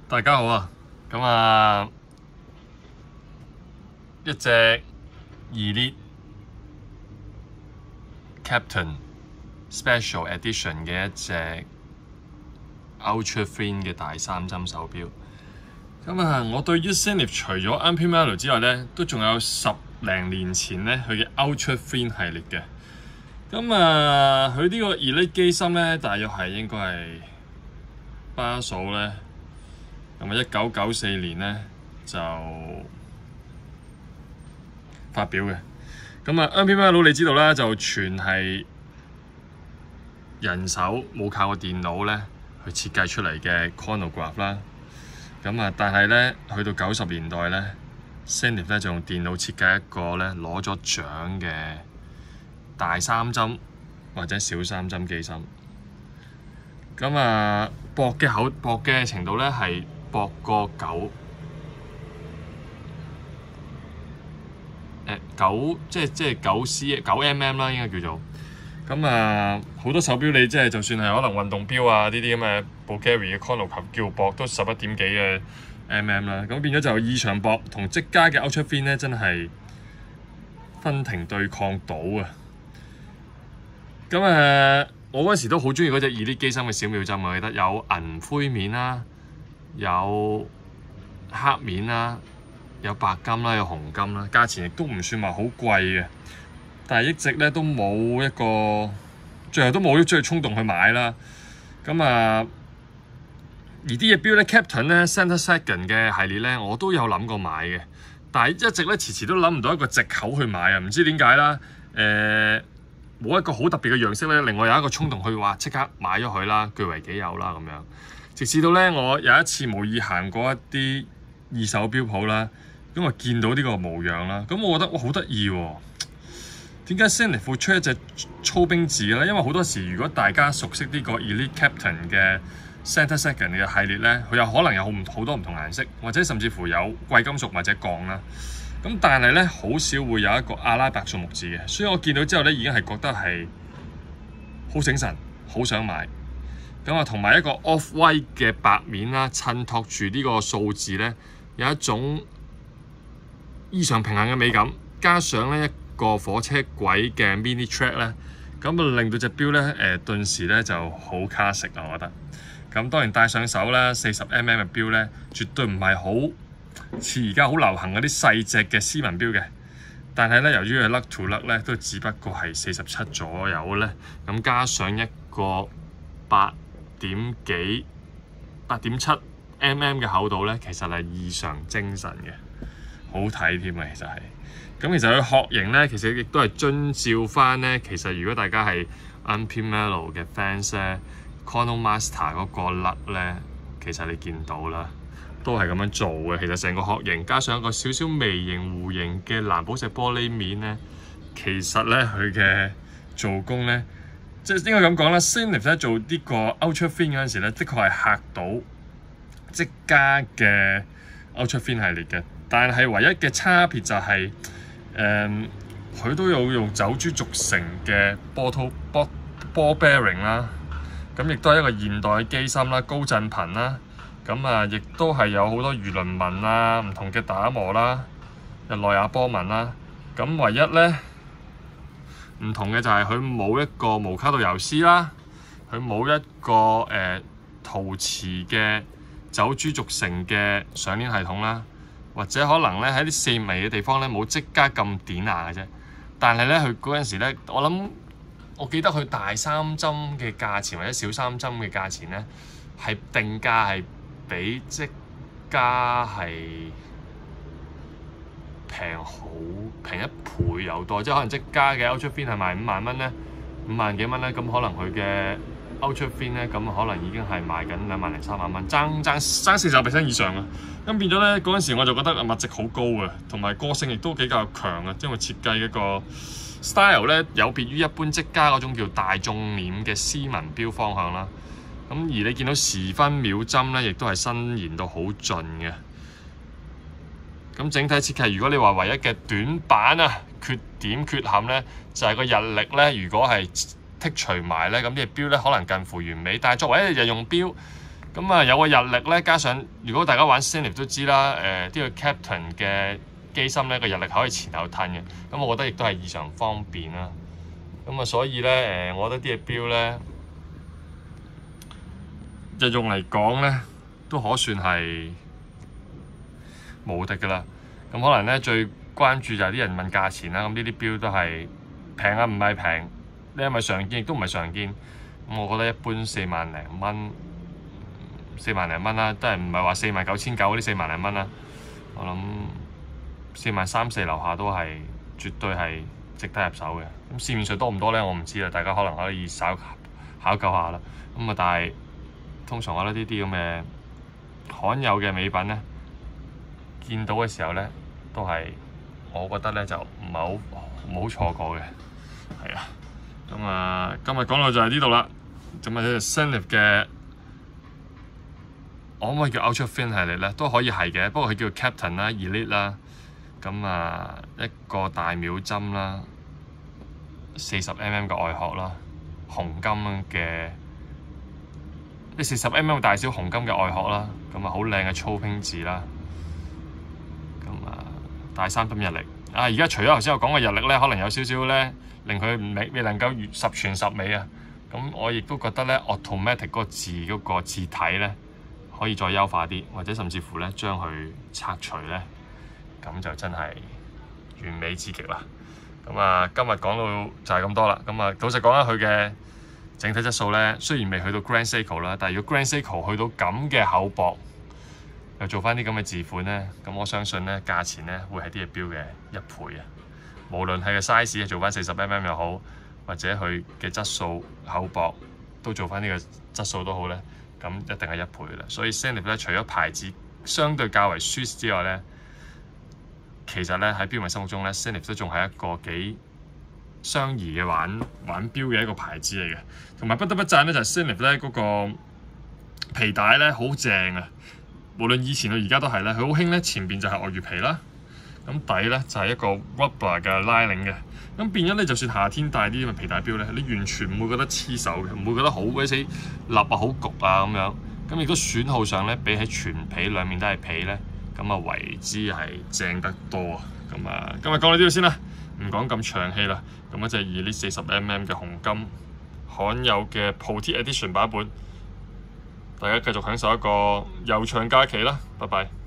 大家好啊！咁啊，一隻 Elite Captain Special Edition 嘅一隻 Ultra Thin 嘅大三針手錶。咁啊，我對於 Zenith 除咗 MP Mellow 之外咧，都仲有10零年前咧佢嘅 Ultra Thin 系列嘅。咁啊，佢呢個 Elite 機芯咧，大約係應該係巴數咧。咁啊，1994年咧就發表嘅。咁啊 MP Mellow 你知道啦，就全係人手冇靠個電腦咧去設計出嚟嘅 chronograph 啦。咁啊，但係咧去到90年代咧 Zenith 咧就用電腦設計一個咧攞咗獎嘅大三針或者小三針機芯。咁啊，薄嘅程度咧係薄過9即係9mm 啦，應該叫做。咁啊，好多手錶你即係就算係可能運動錶啊呢啲咁嘅 Bulgari 嘅 chronograph 叫薄都11點幾嘅 mm 啦。咁變咗就異常薄同積家嘅 Ultra Thin 咧，真係分庭對抗到啊！咁我嗰陣時都好中意嗰隻Elite機芯嘅小秒針，我記得有銀灰面啦，有黑面啦，有白金啦，有紅金啦，價錢亦都唔算話好貴嘅，但係一直咧都冇一個，最後都冇咗衝動去買啦。咁啊，而啲嘢錶咧 Captain 咧 Center Second 嘅系列咧，我都有諗過買嘅，但係一直咧遲遲都諗唔到一個藉口去買啊，唔知點解啦。冇一個好特別嘅樣式咧，令我有一個衝動去話即刻買咗佢啦，據為己有啦咁樣。直至到咧，我有一次無意行過一啲二手錶鋪啦，咁我見到呢個模樣啦，咁我覺得哇好得意喎！點解 Zenith 會出一隻操兵字咧？因為好多時如果大家熟悉呢個 Elite Captain 嘅 Center Second 嘅系列咧，佢有可能有好多唔同顏色，或者甚至乎有貴金屬或者鋼啦。咁但係咧，好少會有一個阿拉伯數目字嘅，所以我見到之後咧，已經係覺得係好醒神，好想買。咁啊，同埋一個 off-white 嘅白面啦，襯托住呢個數字咧，有一種異常平衡嘅美感，加上咧一個火車軌嘅 mini track 咧，咁啊令到隻錶咧頓時咧就好 classic啊！我覺得。咁當然戴上手啦，40mm 嘅錶咧，絕對唔係好似而家好流行嗰啲細隻嘅斯文錶嘅，但係咧由於係 lug to lug 咧，都只不過係47左右咧，咁加上一個8.7mm 嘅厚度咧，其實係異常精神嘅，好睇添啊！其實係，咁其實佢殼型咧，其實亦都係遵照翻咧，其實如果大家係 MP Mellow 嘅 fans 咧 Chronomaster 嗰個甩咧，其實你見到啦。都係咁樣做嘅，其實成個殼型加上一個少少微型弧形嘅藍寶石玻璃面咧，其實咧佢嘅做工咧，即係應該咁講啦。Zenith 咧做呢個 Ultra Thin 嗰陣時咧，的確係嚇到積家嘅 Ultra Thin 系列嘅，但係唯一嘅差別就係佢都有用走珠續成嘅ball bearing 啦，咁亦都係一個現代嘅機芯啦，高振頻啦。咁啊，亦都係有好多魚鱗紋啊，唔同嘅打磨啦，日內瓦波紋啦。咁唯一咧唔同嘅就係佢冇一個無卡度游絲啦，佢冇一個陶瓷嘅走珠續成嘅上鏈系統啦，或者可能咧喺啲細微嘅地方咧冇積家咁典雅嘅啫。但係咧佢嗰陣時咧，我記得佢大三針嘅價錢或者小三針嘅價錢咧係定價係比積家係平1倍有多，即係可能積家嘅 Ultra Thin 係賣5萬蚊咧，5萬幾蚊咧，咁可能佢嘅 Ultra Thin 咧，咁可能已經係賣緊2萬零3萬蚊，爭40% 以上啊！咁變咗咧嗰陣時我就覺得物值好高啊，同埋個性亦都比較強啊，因為設計嗰個 style 咧有別於一般積家嗰種叫大眾臉嘅斯文錶方向啦。咁而你見到時分秒針咧，亦都係伸延到好盡嘅。咁整體設計，如果你話唯一嘅短板啊、缺陷咧，就係個日曆咧，如果係剔除埋咧，咁啲錶咧可能近乎完美。但係作為一隻日用錶，咁啊有個日曆咧，加上如果大家玩 Zenith 都知啦，呢個 Captain 嘅機芯咧個日曆可以前後褪嘅，咁我覺得亦都係異常方便啦。咁啊所以咧我覺得啲嘅錶咧日用嚟講咧都可算係無敵噶啦。咁可能咧最關注就係啲人問價錢啦，咁呢啲錶都係平啊，唔係平，你係咪常見亦都唔係常見。咁我覺得一般4萬零蚊。4萬零蚊啦，都係唔係話49,900嗰啲4萬零蚊啦。我諗4萬3、4樓下都係絕對係值得入手嘅。咁市面上多唔多咧？我唔知啦，大家可能可以稍考究下啦。咁啊，但係通常我覺得呢啲咁嘅罕有嘅美品咧，見到嘅時候咧，都係我覺得咧就唔係好錯過嘅。係啊，咁啊，今日講到就係呢度啦。咁啊，呢個 Zenith 嘅。我可唔可以叫 Ultra Thin 系列咧？都可以係嘅，不過佢叫 Captain 啦、Elite 啦，咁啊一個大秒針啦，40mm 嘅外殼啦，紅金嘅40mm 大小紅金嘅外殼啦，咁啊好靚嘅粗拼字啦，咁啊大3點日曆啊！而家除咗頭先我講嘅日曆咧，可能有少少咧令佢未能夠十全十美啊！咁我亦都覺得咧 automatic 嗰個字嗰個字體咧。可以再優化啲，或者甚至乎咧將佢拆除咧，咁就真係完美至極啦。咁啊，今日講到就係咁多啦。咁啊，老實講啦，佢嘅整體質素咧，雖然未去到 Grand Seiko 啦，但係如果 Grand Seiko 去到咁嘅厚薄，又做翻啲咁嘅字款咧，咁我相信咧價錢咧會係啲嘅錶嘅1倍啊。無論係個 size 做翻40mm 又好，或者佢嘅質素厚薄都做翻呢個質素都好咧。咁一定係1倍啦，所以 Zenith 咧除咗牌子相對較為舒適之外咧，其實咧喺錶迷心目中咧 Zenith 都仲係一個幾相宜嘅玩錶嘅一個牌子嚟嘅。同埋不得不讚咧就係 Zenith 咧嗰個皮帶咧好正啊！無論以前到而家都係咧，佢好興咧前邊就係鱷魚皮啦，咁底咧就係一個 rubber 嘅拉鏈嘅。咁變咗咧，就算夏天戴啲咁嘅皮帶錶咧，你完全唔會覺得黐手嘅，唔會覺得好鬼死立啊、好焗啊咁樣。咁亦都損耗上咧，比起全皮兩面都係皮咧，咁啊為之係正得多啊。咁啊，今日講到呢度先啦，唔講咁長氣啦。咁一隻Elite 40mm嘅紅金罕有嘅 Petite Edition 版本，大家繼續享受一個悠長假期啦。拜拜。